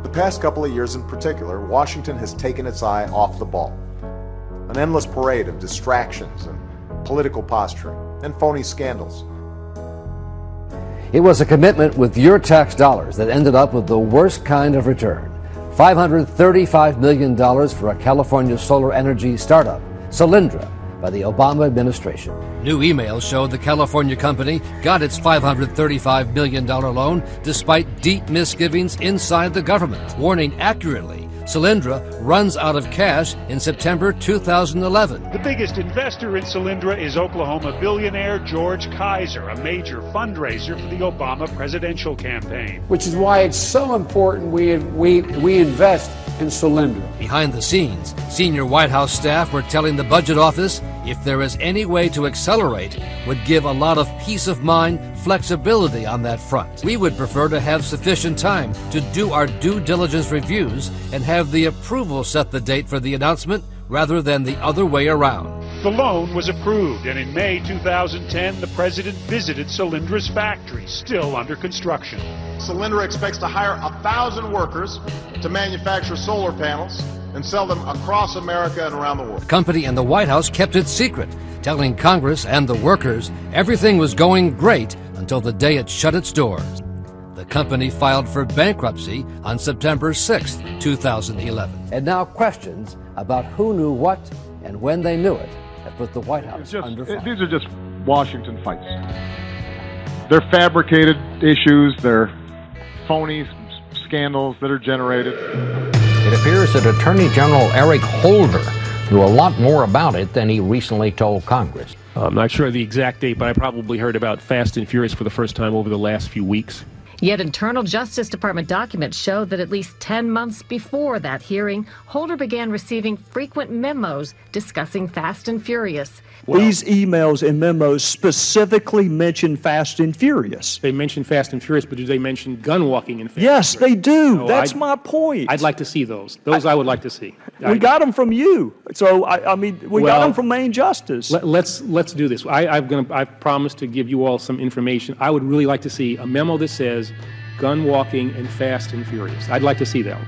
The past couple of years in particular, Washington has taken its eye off the ball. An endless parade of distractions and political posturing and phony scandals. It was a commitment with your tax dollars that ended up with the worst kind of return. $535 million for a California solar energy startup, Solyndra, by the Obama administration. New emails showed the California company got its $535 million loan despite deep misgivings inside the government, warning accurately Solyndra runs out of cash in September 2011. The biggest investor in Solyndra is Oklahoma billionaire George Kaiser, a major fundraiser for the Obama presidential campaign. Which is why it's so important we invest in Solyndra. Behind the scenes, senior White House staff were telling the budget office if there is any way to accelerate, would give a lot of peace of mind, flexibility on that front. We would prefer to have sufficient time to do our due diligence reviews and have the approval set the date for the announcement rather than the other way around. The loan was approved, and in May 2010, the president visited Solyndra's factory, still under construction. Solyndra expects to hire 1,000 workers to manufacture solar panels and sell them across America and around the world. The company and the White House kept it secret, telling Congress and the workers everything was going great until the day it shut its doors. The company filed for bankruptcy on September 6, 2011. And now questions about who knew what and when they knew it have put the White House under fire. These are just Washington fights. They're fabricated issues, they're phony scandals that are generated. It appears that Attorney General Eric Holder knew a lot more about it than he recently told Congress. I'm not sure of the exact date, but I probably heard about Fast and Furious for the first time over the last few weeks. Yet internal Justice Department documents show that at least 10 months before that hearing, Holder began receiving frequent memos discussing Fast and Furious. Well, these emails and memos specifically mention Fast and Furious. They mention Fast and Furious, but do they mention gun walking in Fast Yes, and Furious? they do. No, That's my point. I'd like to see those. I would like to see. We got them from you. So, I mean, we got them from Main Justice. Let's do this. I've promised to give you all some information. I would really like to see a memo that says gun walking and Fast and Furious. I'd like to see that one.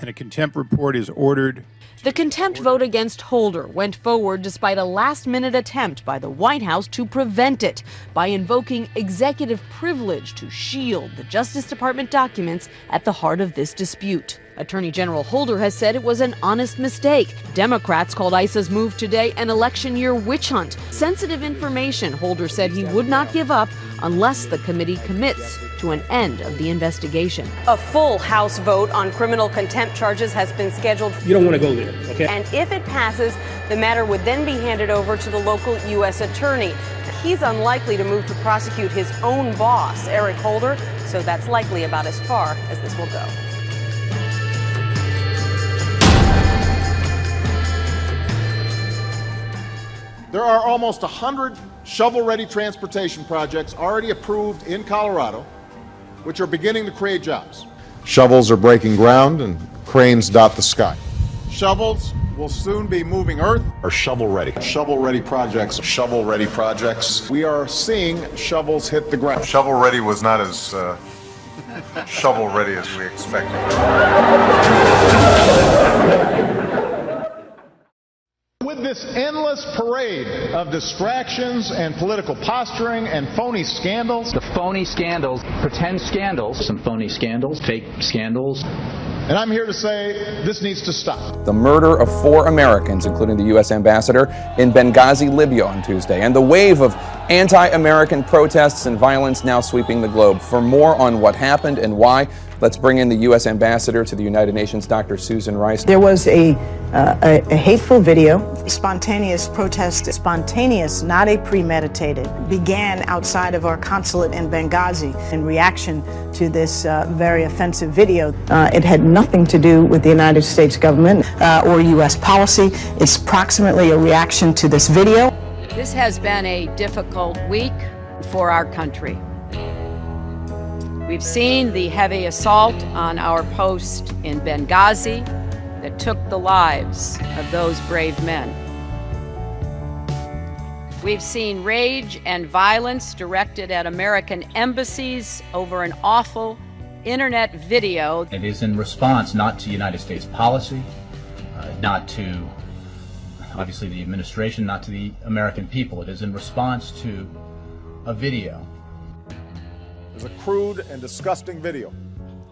And a contempt report is ordered. The contempt vote against Holder went forward despite a last-minute attempt by the White House to prevent it by invoking executive privilege to shield the Justice Department documents at the heart of this dispute. Attorney General Holder has said it was an honest mistake. Democrats called ICE's move today an election year witch hunt. Sensitive information, Holder said he would not give up unless the committee commits to an end of the investigation. A full House vote on criminal contempt charges has been scheduled. You don't want to go there, okay? And if it passes, the matter would then be handed over to the local U.S. attorney. He's unlikely to move to prosecute his own boss, Eric Holder, so that's likely about as far as this will go. There are almost 100 shovel-ready transportation projects already approved in Colorado, which are beginning to create jobs. Shovels are breaking ground and cranes dot the sky. Shovels will soon be moving earth. Are shovel-ready. Shovel-ready projects. Shovel-ready projects. We are seeing shovels hit the ground. Shovel-ready was not as shovel-ready as we expected. With this endless parade of distractions and political posturing and phony scandals. The phony scandals, pretend scandals, some phony scandals, fake scandals. And I'm here to say this needs to stop. The murder of 4 Americans, including the U.S. ambassador, in Benghazi, Libya on Tuesday, and the wave of anti-American protests and violence now sweeping the globe. For more on what happened and why, let's bring in the U.S. ambassador to the United Nations, Dr. Susan Rice. There was a hateful video. Spontaneous protest, spontaneous, not a premeditated, began outside of our consulate in Benghazi in reaction to this very offensive video. It had nothing to do with the United States government or U.S. policy. It's approximately a reaction to this video. This has been a difficult week for our country. We've seen the heavy assault on our post in Benghazi that took the lives of those brave men. We've seen rage and violence directed at American embassies over an awful internet video. It is in response not to United States policy, not to, obviously, the administration, not to the American people. It is in response to a video. There's a crude and disgusting video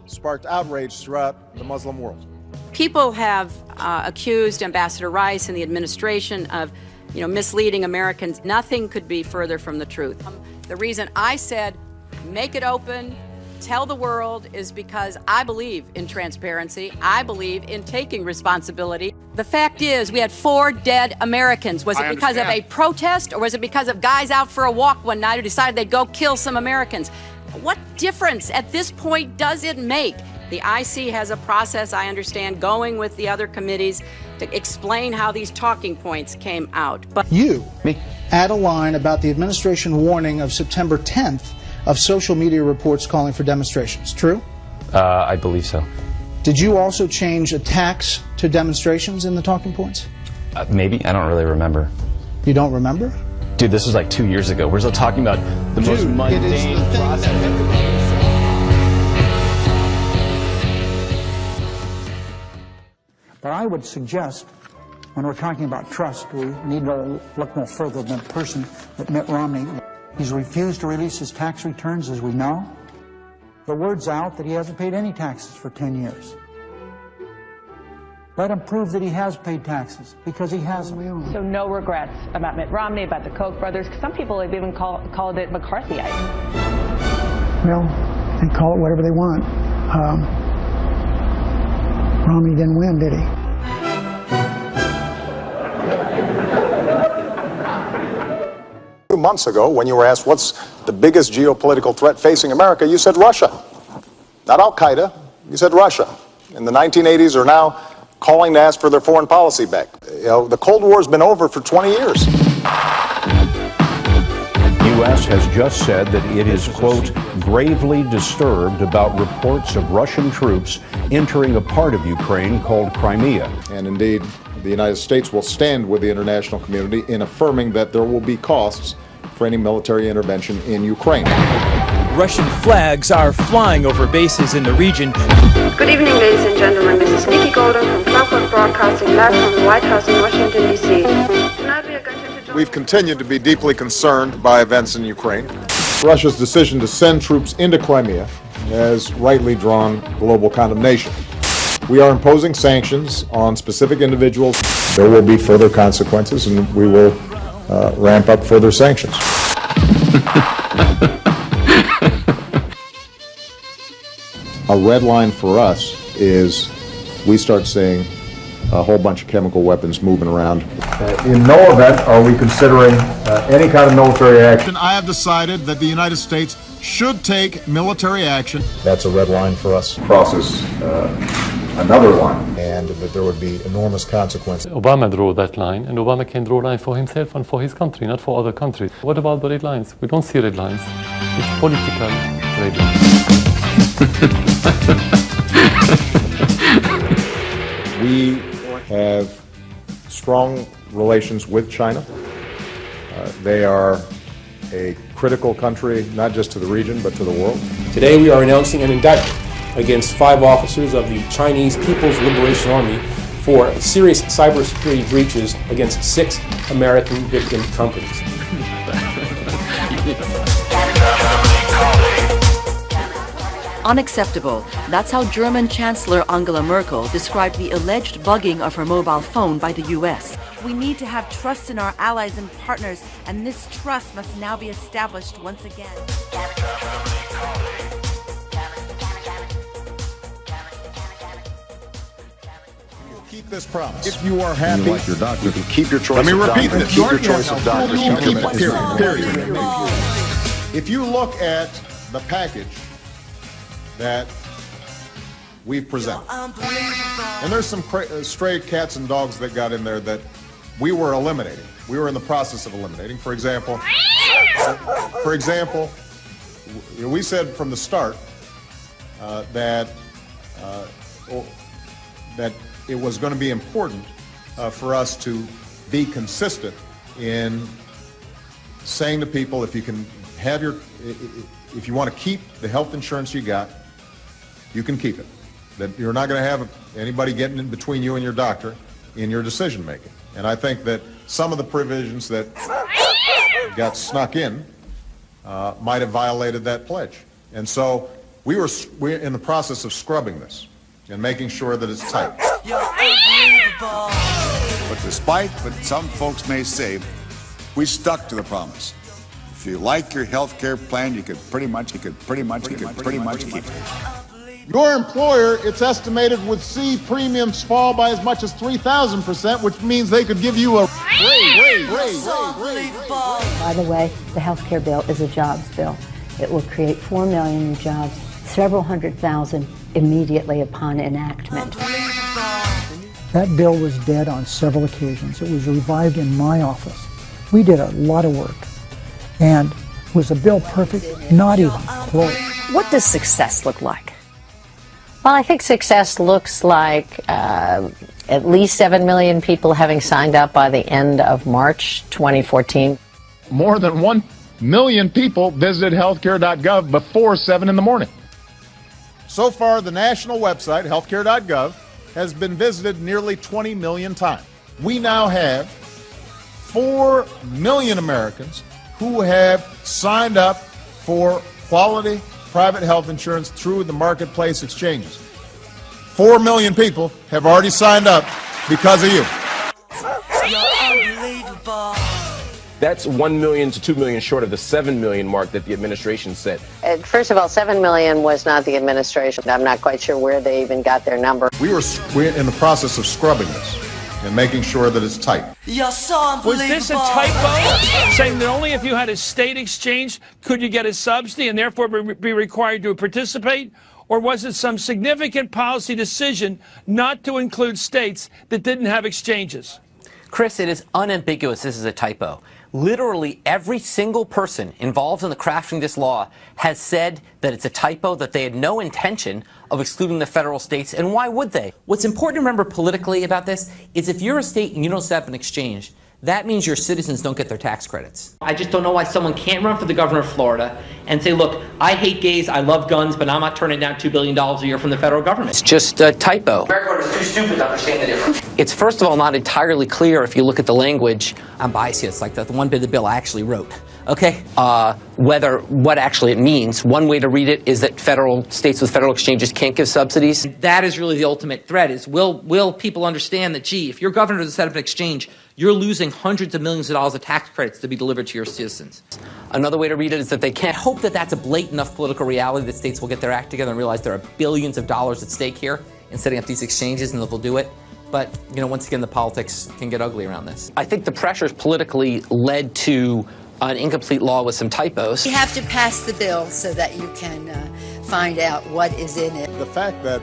sparked outrage throughout the Muslim world. People have accused Ambassador Rice and the administration of, misleading Americans. Nothing could be further from the truth. The reason I said make it open, tell the world, is because I believe in transparency. I believe in taking responsibility. The fact is, we had 4 dead Americans. Was it because of a protest, or was it because of guys out for a walk one night who decided they'd go kill some Americans? What difference at this point does it make? The IC has a process, I understand, going with the other committees to explain how these talking points came out. But you add a line about the administration warning of September 10th of social media reports calling for demonstrations. True? I believe so. Did you also change attacks to demonstrations in the talking points? Maybe. I don't really remember. You don't remember? Dude, this was like 2 years ago. We're still talking about the most mundane process. But I would suggest, when we're talking about trust, we need to look no further than the person that Mitt Romney. He's refused to release his tax returns, as we know. The word's out that he hasn't paid any taxes for 10 years. Let him prove that he has paid taxes, because he hasn't. So no regrets about Mitt Romney, about the Koch brothers. Some people have even called it McCarthyite. Well, they call it whatever they want. Romney didn't win, did he? Two months ago, when you were asked what's the biggest geopolitical threat facing America, you said Russia. Not Al-Qaeda, you said Russia. In the 1980s are now calling to ask for their foreign policy back. The Cold War's been over for 20 years. The U.S. has just said that it is, quote, gravely disturbed about reports of Russian troops entering a part of Ukraine called Crimea. And indeed, the United States will stand with the international community in affirming that there will be costs for any military intervention in Ukraine. Russian flags are flying over bases in the region. Good evening, ladies and gentlemen. This is Nikki Golden from Clockwork Broadcasting, live from the White House in Washington, D.C. Tonight we are going to... We've continued to be deeply concerned by events in Ukraine. Russia's decision to send troops into Crimea has rightly drawn global condemnation. We are imposing sanctions on specific individuals. There will be further consequences, and we will ramp up further sanctions. A red line for us is we start seeing a whole bunch of chemical weapons moving around. In no event are we considering any kind of military action. I have decided that the United States should take military action. That's a red line for us. Crosses another one. And that there would be enormous consequences. Obama drew that line, and Obama can draw a line for himself and for his country, not for other countries. What about the red lines? We don't see red lines. It's political red lines. We have strong relations with China. They are a critical country, not just to the region, but to the world. Today we are announcing an indictment against 5 officers of the Chinese People's Liberation Army for serious cybersecurity breaches against 6 American victim companies. Unacceptable. That's how German Chancellor Angela Merkel described the alleged bugging of her mobile phone by the U.S. We need to have trust in our allies and partners, and this trust must now be established once again. Keep this promise. If you are happy, like your doctor, you can keep your choice. Let me of repeat doctor. this. Keep your choice of doctor. Period. If you look at the package that we've presented, and there's some stray cats and dogs that got in there that we were eliminating. We were in the process of eliminating. For example, we said from the start that it was going to be important for us to be consistent in saying to people, if you can have if you want to keep the health insurance you got, you can keep it. That you're not going to have anybody getting in between you and your doctor in your decision making. And I think that some of the provisions that got snuck in might have violated that pledge. And so we're in the process of scrubbing this and making sure that it's tight. But despite what some folks may say, we stuck to the promise. If you like your health care plan, you could pretty much keep it. Your employer, it's estimated, would see premiums fall by as much as 3,000%, which means they could give you a raise. By the way, the health care bill is a jobs bill. It will create 4 million new jobs, several 100,000 immediately upon enactment. That bill was dead on several occasions. It was revived in my office. We did a lot of work. And was the bill perfect? Not even close. What does success look like? Well, I think success looks like at least 7 million people having signed up by the end of March 2014. More than 1 million people visited healthcare.gov before 7 in the morning. So far, the national website, healthcare.gov, has been visited nearly 20 million times. We now have 4 million Americans who have signed up for quality private health insurance through the marketplace exchanges. 4 million people have already signed up because of you. That's 1 million to 2 million short of the 7 million mark that the administration set. First of all, 7 million was not the administration. I'm not quite sure where they even got their number. We're in the process of scrubbing this and making sure that it's tight. Was this a typo, saying that only if you had a state exchange could you get a subsidy and therefore be required to participate? Or was it some significant policy decision not to include states that didn't have exchanges? Chris, it is unambiguous this is a typo. Literally every single person involved in the crafting of this law has said that it's a typo, that they had no intention of excluding the federal states, and why would they? What's important to remember politically about this is if you're a state and you don't set up an exchange, that means your citizens don't get their tax credits. I just don't know why someone can't run for the governor of Florida and say, look, I hate gays, I love guns, but I'm not turning down $2 billion a year from the federal government. It's just a typo. America is too stupid to understand the difference. It's first of all not entirely clear if you look at the language. I'm biased here. It's like the one bit of the bill I actually wrote. Okay, what actually it means. One way to read it is that states with federal exchanges can't give subsidies. That is really the ultimate threat is will people understand that, gee, if your governor doesn't set up an exchange, you're losing hundreds of millions of dollars of tax credits to be delivered to your citizens. Another way to read it is that they can't hope that that's a blatant enough political reality that states will get their act together and realize there are billions of dollars at stake here in setting up these exchanges and that they'll do it. But, once again, the politics can get ugly around this. I think the pressures politically led to an incomplete law with some typos. You have to pass the bill so that you can find out what is in it. The fact that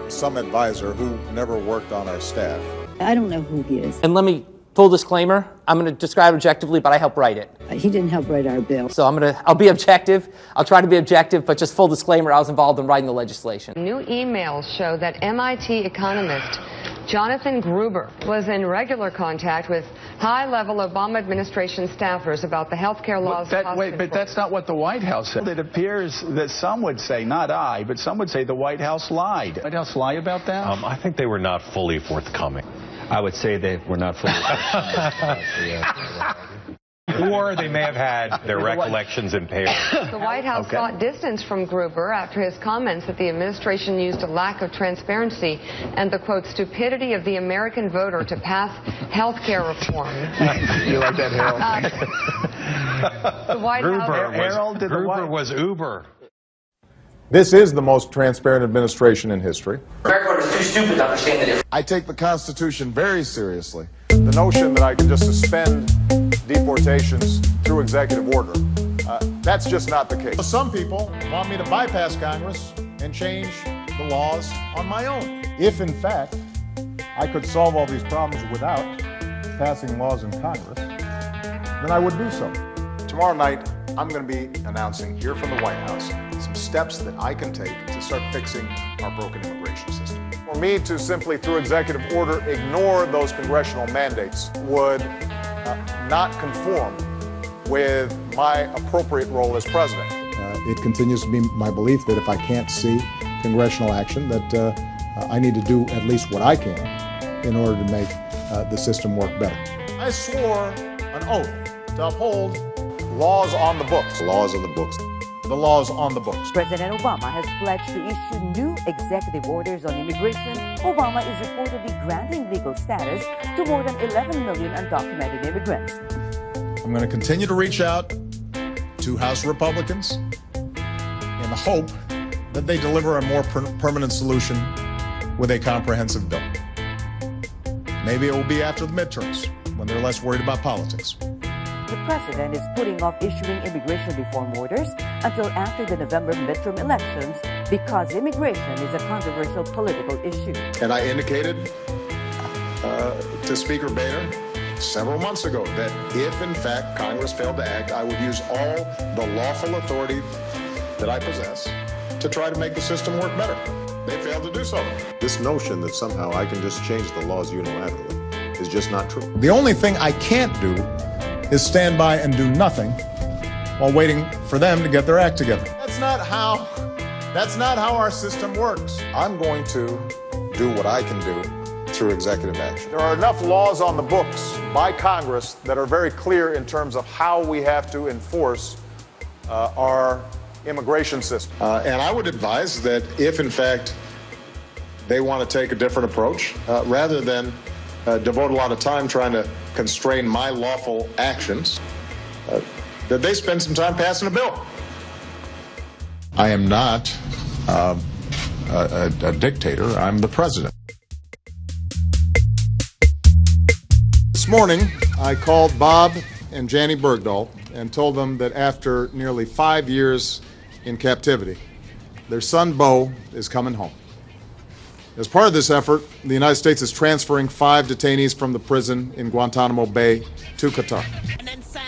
some advisor who never worked on our staff. I don't know who he is. And let me, full disclaimer, I'm going to describe objectively, but I helped write it. He didn't help write our bill. So I'll be objective. I'll try to be objective, but just full disclaimer, I was involved in writing the legislation. New emails show that MIT economist Jonathan Gruber was in regular contact with high-level Obama administration staffers about the health care laws. But that's not what the White House said. It appears that some would say, not I, but some would say the White House lied. Did the White House lie about that? I think they were not fully forthcoming. I would say they were not fully or they may have had their recollections impaired. The White House sought distance from Gruber after his comments that the administration used a lack of transparency and the, quote, stupidity of the American voter to pass health care reform. You like that, The White House... Gruber was Uber. This is the most transparent administration in history. America is too stupid to understand the difference. I take the Constitution very seriously. The notion that I can just suspend deportations through executive order, that's just not the case. Some people want me to bypass Congress and change the laws on my own. If, in fact, I could solve all these problems without passing laws in Congress, then I would do so. Tomorrow night, I'm going to be announcing here from the White House some steps that I can take to start fixing our broken immigration system. For me to simply, through executive order, ignore those congressional mandates would not conform with my appropriate role as president. It continues to be my belief that if I can't see congressional action that I need to do at least what I can in order to make the system work better. I swore an oath to uphold laws on the books. Laws on the books. The laws on the books. President Obama has pledged to issue new executive orders on immigration. Obama is reportedly granting legal status to more than 11 million undocumented immigrants. I'm going to continue to reach out to House Republicans in the hope that they deliver a more permanent solution with a comprehensive bill. Maybe it will be after the midterms, when they're less worried about politics. The president is putting off issuing immigration reform orders until after the November midterm elections because immigration is a controversial political issue. And I indicated to Speaker Boehner several months ago that if, in fact, Congress failed to act, I would use all the lawful authority that I possess to try to make the system work better. They failed to do so. This notion that somehow I can just change the laws unilaterally is just not true. The only thing I can't do is stand by and do nothing while waiting for them to get their act together. That's not how our system works. I'm going to do what I can do through executive action. There are enough laws on the books by Congress that are very clear in terms of how we have to enforce our immigration system. And I would advise that if, in fact, they want to take a different approach, rather than devote a lot of time trying to constrain my lawful actions, that they spend some time passing a bill. I am not a dictator. I'm the president. This morning, I called Bob and Bowe Bergdahl and told them that after nearly 5 years in captivity, their son Bowe is coming home. As part of this effort, the United States is transferring 5 detainees from the prison in Guantanamo Bay to Qatar.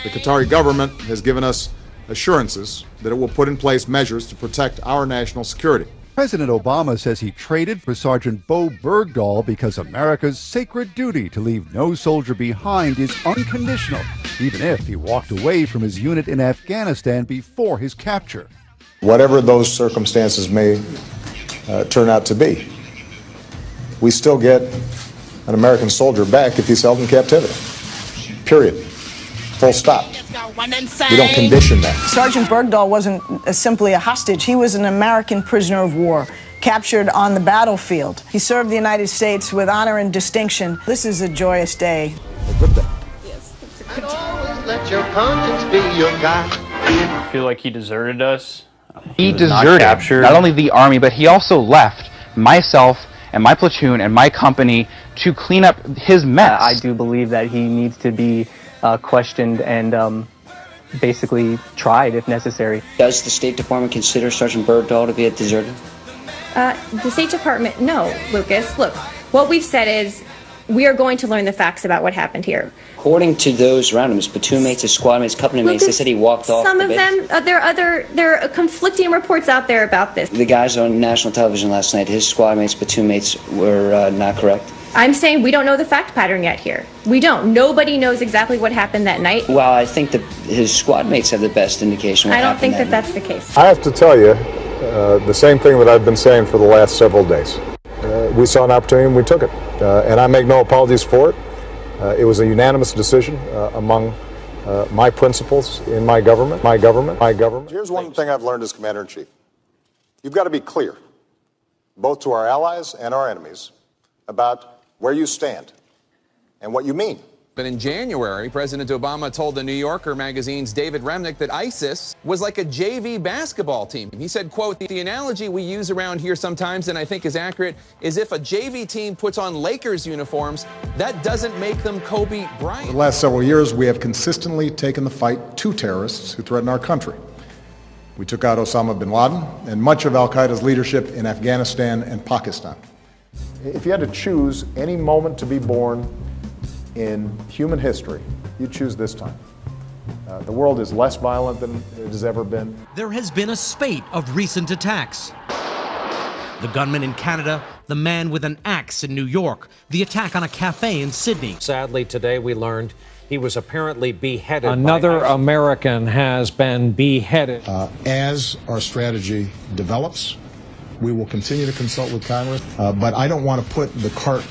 The Qatari government has given us assurances that it will put in place measures to protect our national security. President Obama says he traded for Sergeant Bowe Bergdahl because America's sacred duty to leave no soldier behind is unconditional, even if he walked away from his unit in Afghanistan before his capture. Whatever those circumstances may turn out to be, we still get an American soldier back if he's held in captivity. Period. Full stop. We don't condition that. Sergeant Bergdahl wasn't simply a hostage. He was an American prisoner of war, captured on the battlefield. He served the United States with honor and distinction. This is a joyous day. A good day. And always let your conscience be your guide. I feel like he deserted us. He deserted not only the Army, but he also left myself and my platoon and my company to clean up his mess. I do believe that he needs to be questioned and basically tried if necessary. Does the State Department consider Sergeant Bergdahl to be a deserter? The State Department, no, Lucas. Look, what we've said is we are going to learn the facts about what happened here. According to those around him, his platoon mates, his squad mates, company mates, they said he walked off Some the of base. them, there are conflicting reports out there about this. The guys on national television last night, his squad mates, platoon mates were not correct. I'm saying we don't know the fact pattern yet here. We don't. Nobody knows exactly what happened that night. Well, I think that his squad mates have the best indication. I don't think that that's the case. I have to tell you the same thing that I've been saying for the last several days. We saw an opportunity and we took it. And I make no apologies for it. It was a unanimous decision among my principals in my government. Here's one thing I've learned as Commander-in-Chief. You've got to be clear, both to our allies and our enemies, about where you stand and what you mean. But in January, President Obama told the New Yorker magazine's David Remnick that ISIS was like a JV basketball team. He said, quote, the analogy we use around here sometimes, and I think is accurate, is if a JV team puts on Lakers uniforms, that doesn't make them Kobe Bryant. For the last several years, we have consistently taken the fight to terrorists who threaten our country. We took out Osama bin Laden and much of al-Qaeda's leadership in Afghanistan and Pakistan. If you had to choose any moment to be born in human history, you'd choose this time. The world is less violent than it has ever been. There has been a spate of recent attacks. The gunman in Canada, the man with an axe in New York, the attack on a cafe in Sydney. Sadly, today we learned he was apparently beheaded. Another American has been beheaded. As our strategy develops, We will continue to consult with Congress, but I don't want to put the cart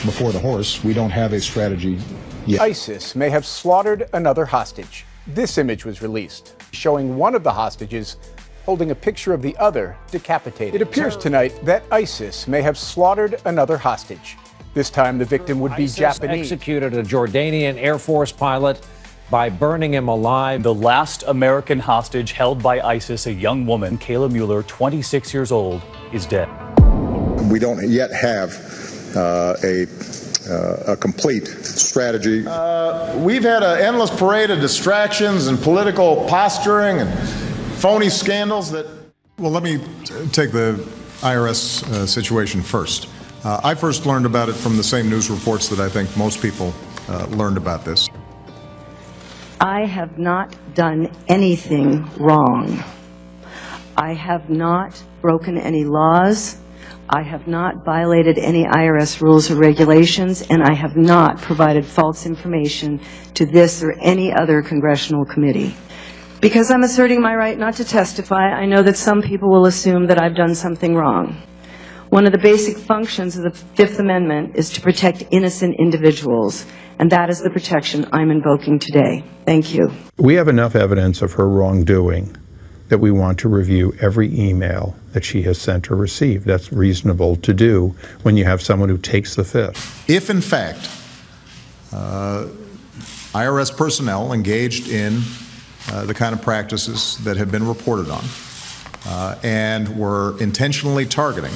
before the horse. We don't have a strategy yet. ISIS may have slaughtered another hostage. This image was released, showing one of the hostages holding a picture of the other decapitated. It appears tonight that ISIS may have slaughtered another hostage. This time the victim would be ISIS Japanese. Executed a Jordanian Air Force pilot by burning him alive. The last American hostage held by ISIS, a young woman, Kayla Mueller, 26 years old, is dead. We don't yet have a complete strategy. We've had an endless parade of distractions and political posturing and phony scandals that... Well, let me take the IRS situation first. I first learned about it from the same news reports that I think most people learned about this. I have not done anything wrong. I have not broken any laws. I have not violated any IRS rules or regulations, and I have not provided false information to this or any other congressional committee. Because I'm asserting my right not to testify, I know that some people will assume that I've done something wrong. One of the basic functions of the Fifth Amendment is to protect innocent individuals, and that is the protection I'm invoking today. Thank you. We have enough evidence of her wrongdoing that we want to review every email that she has sent or received. That's reasonable to do when you have someone who takes the fifth. If, in fact, IRS personnel engaged in the kind of practices that have been reported on and were intentionally targeting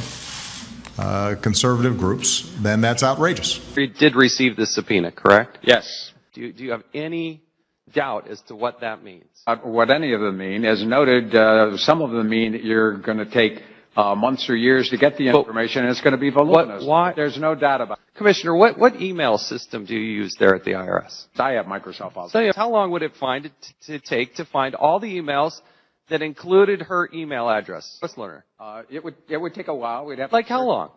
conservative groups, then that's outrageous. You did receive this subpoena, correct? Yes. Do you have any doubt as to what that means? What any of them mean, as noted, some of them mean that you're going to take months or years to get the information, and it's going to be voluminous. Why? There's no doubt about it. Commissioner, what email system do you use there at the IRS? I have Microsoft Office. So how long would it take to find all the emails that included her email address? Let's learn her. It would take a while. We'd have like how long?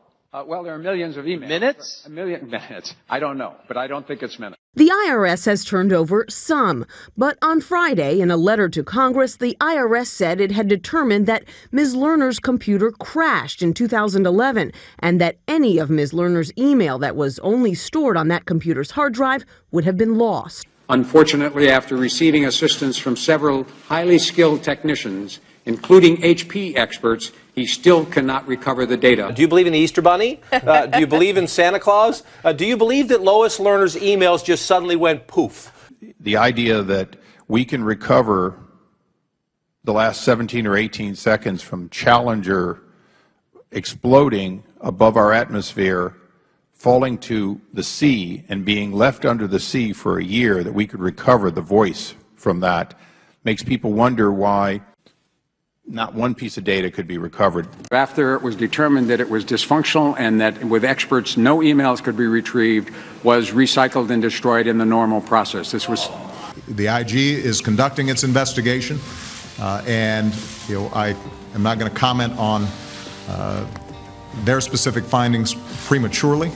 Well, there are millions of emails. Minutes? A million minutes. I don't know, but I don't think it's minutes. The IRS has turned over some, but on Friday, in a letter to Congress, the IRS said it had determined that Ms. Lerner's computer crashed in 2011 and that any of Ms. Lerner's email that was only stored on that computer's hard drive would have been lost. Unfortunately, after receiving assistance from several highly skilled technicians, including HP experts, he still cannot recover the data. Do you believe in the Easter Bunny? Do you believe in Santa Claus? Do you believe that Lois Lerner's emails just suddenly went poof? The idea that we can recover the last 17 or 18 seconds from Challenger exploding above our atmosphere, falling to the sea, and being left under the sea for a year, that we could recover the voice from that, makes people wonder why not one piece of data could be recovered. After it was determined that it was dysfunctional and that with experts no emails could be retrieved, was recycled and destroyed in the normal process. This was... The IG is conducting its investigation, and I am not going to comment on their specific findings prematurely.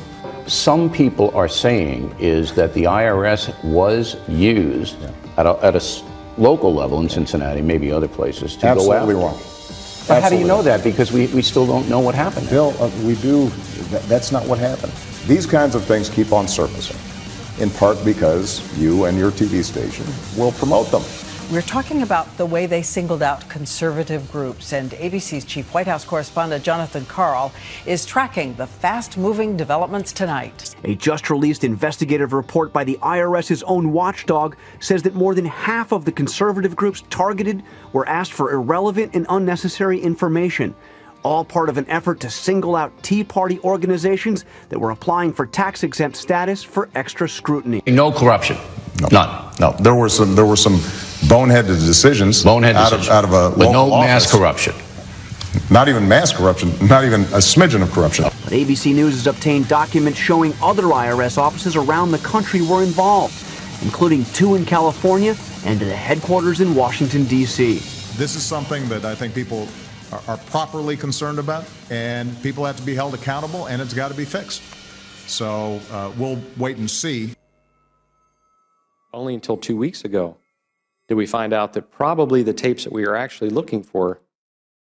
Some people are saying is that the IRS was used at a local level in Cincinnati, maybe other places, to go after. Absolutely wrong. But how do you know that? Because we still don't know what happened. Bill, we do. That's not what happened. These kinds of things keep on surfacing, in part because you and your TV station will promote them. We're talking about the way they singled out conservative groups, and ABC's chief White House correspondent Jonathan Karl is tracking the fast-moving developments tonight. A just-released investigative report by the IRS's own watchdog says that more than half of the conservative groups targeted were asked for irrelevant and unnecessary information, all part of an effort to single out Tea Party organizations that were applying for tax-exempt status for extra scrutiny. No corruption. No. None. No, there were some boneheaded decisions. Out of a but no office. Mass corruption. Not even mass corruption. Not even a smidgen of corruption. But ABC News has obtained documents showing other IRS offices around the country were involved, including 2 in California and the headquarters in Washington, D.C. This is something that I think people are properly concerned about, and people have to be held accountable, and it's got to be fixed. So we'll wait and see. Only until 2 weeks ago did we find out that probably the tapes that we are actually looking for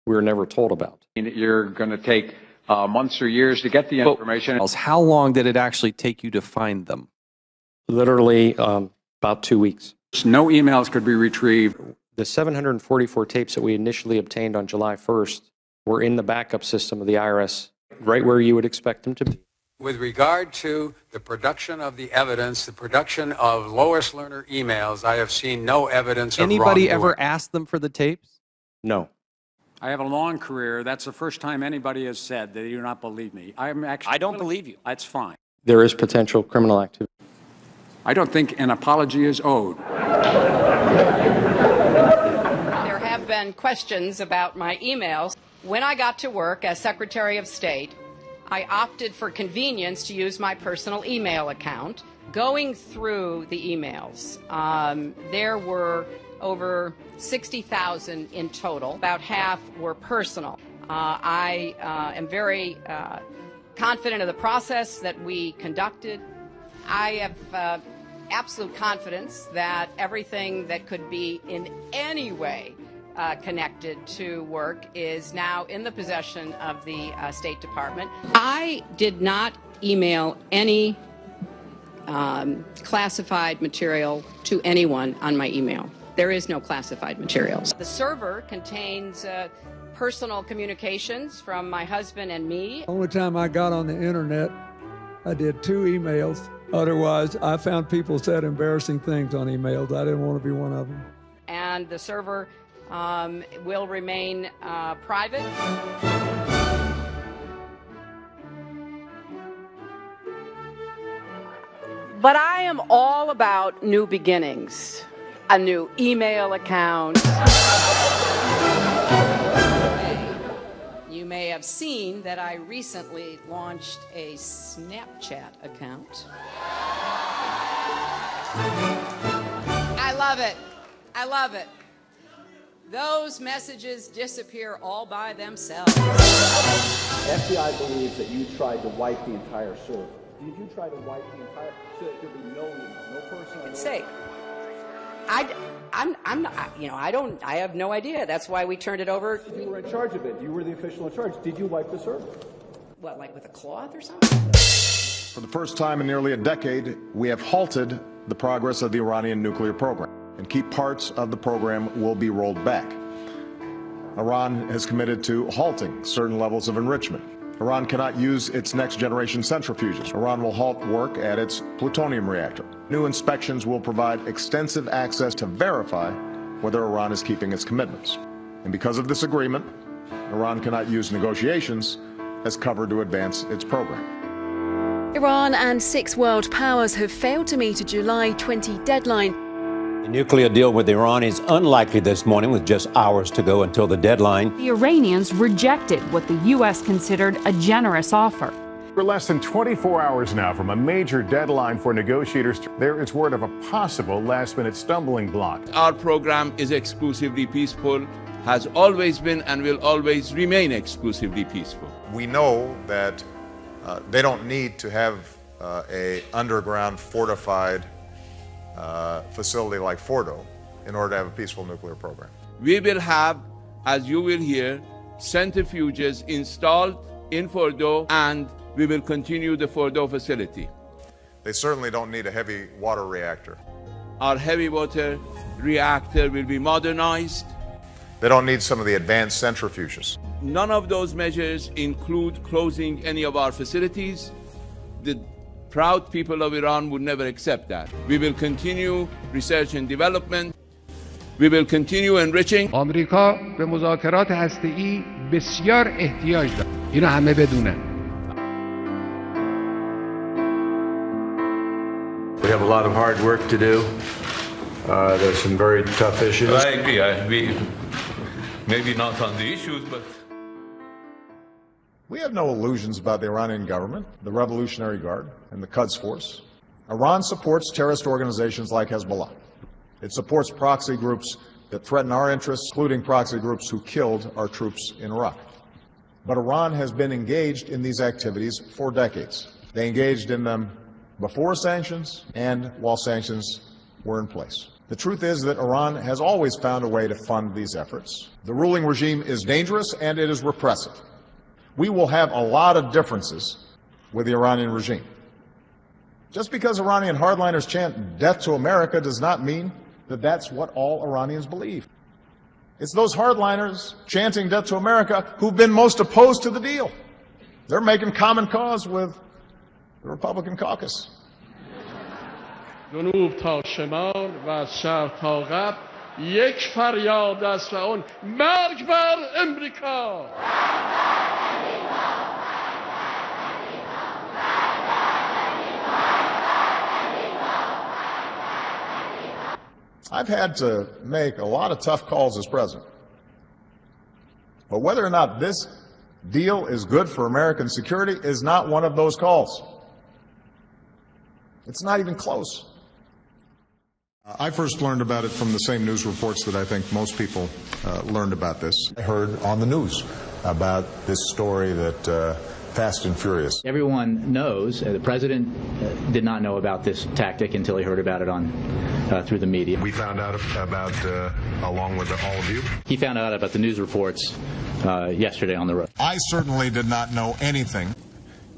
we were never told about. You're going to take months or years to get the information. How long did it actually take you to find them? Literally about 2 weeks. No emails could be retrieved. The 744 tapes that we initially obtained on July 1st were in the backup system of the IRS, right where you would expect them to be. With regard to the production of the evidence, the production of Lois Lerner emails, I have seen no evidence of Anybody wrongdoing. ever asked them for the tapes? No. I have a long career. That's the first time anybody has said that they do not believe me. I don't believe you. That's fine. There is potential criminal activity. I don't think an apology is owed. There have been questions about my emails. When I got to work as Secretary of State, I opted for convenience to use my personal email account. Going through the emails, there were over 60,000 in total. About half were personal. I am very confident of the process that we conducted. I have absolute confidence that everything that could be in any way connected to work is now in the possession of the State Department. I did not email any classified material to anyone on my email. There is no classified materials. The server contains personal communications from my husband and me. Only time I got on the internet, I did 2 emails. Otherwise, I found people said embarrassing things on emails. I didn't want to be one of them. And the server will remain private. But I am all about new beginnings. A new email account. You may have seen that I recently launched a Snapchat account. I love it. I love it. Those messages disappear all by themselves. FBI believes that you tried to wipe the entire server. Did you try to wipe the entire, so that there would be no personal? Say, I'm not, I have no idea. That's why we turned it over. You were in charge of it. You were the official in charge. Did you wipe the server? What, like with a cloth or something? For the first time in nearly a decade, we have halted the progress of the Iranian nuclear program, and key parts of the program will be rolled back. Iran has committed to halting certain levels of enrichment. Iran cannot use its next-generation centrifuges. Iran will halt work at its plutonium reactor. New inspections will provide extensive access to verify whether Iran is keeping its commitments. And because of this agreement, Iran cannot use negotiations as cover to advance its program. Iran and 6 world powers have failed to meet a July 20 deadline. A nuclear deal with Iran is unlikely this morning, with just hours to go until the deadline. The Iranians rejected what the U.S. considered a generous offer. We're less than 24 hours now from a major deadline for negotiators. There is word of a possible last-minute stumbling block. Our program is exclusively peaceful, has always been and will always remain exclusively peaceful. We know that they don't need to have a underground fortified facility like Fordo in order to have a peaceful nuclear program. We will have, as you will hear, centrifuges installed in Fordo, and we will continue the Fordo facility. They certainly don't need a heavy water reactor. Our heavy water reactor will be modernized. They don't need some of the advanced centrifuges. None of those measures include closing any of our facilities. The proud people of Iran would never accept that. We will continue research and development. We will continue enriching. آمریکا به مذاکرات هسته‌ای بسیار احتیاج دارد. اینو همه بدونن. We have a lot of hard work to do. There's some very tough issues. I agree. Maybe not on the issues, but... We have no illusions about the Iranian government, the Revolutionary Guard, and the Quds Force. Iran supports terrorist organizations like Hezbollah. It supports proxy groups that threaten our interests, including proxy groups who killed our troops in Iraq. But Iran has been engaged in these activities for decades. They engaged in them before sanctions and while sanctions were in place. The truth is that Iran has always found a way to fund these efforts. The ruling regime is dangerous and it is repressive. We will have a lot of differences with the Iranian regime. Just because Iranian hardliners chant death to America does not mean that that's what all Iranians believe. It's those hardliners chanting death to America who've been most opposed to the deal. They're making common cause with the Republican caucus. جنوب تا شمال و از شرق تا غرب یک فریاد است و اون مرگ بر امریکا. I've had to make a lot of tough calls as president. But whether or not this deal is good for American security is not one of those calls. It's not even close. I first learned about it from the same news reports that I think most people learned about this. I heard on the news about this story that Fast and Furious. Everyone knows, the president did not know about this tactic until he heard about it on through the media. We found out about, along with all of you. He found out about the news reports yesterday on the road. I certainly did not know anything.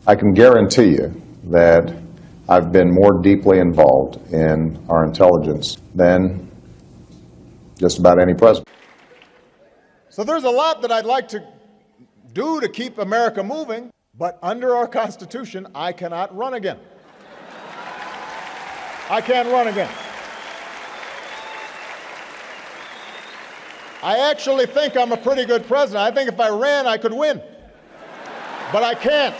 I can guarantee you that I've been more deeply involved in our intelligence than just about any president. So there's a lot that I'd like to do to keep America moving, but under our Constitution, I cannot run again. I can't run again. I actually think I'm a pretty good president. I think if I ran, I could win. But I can't.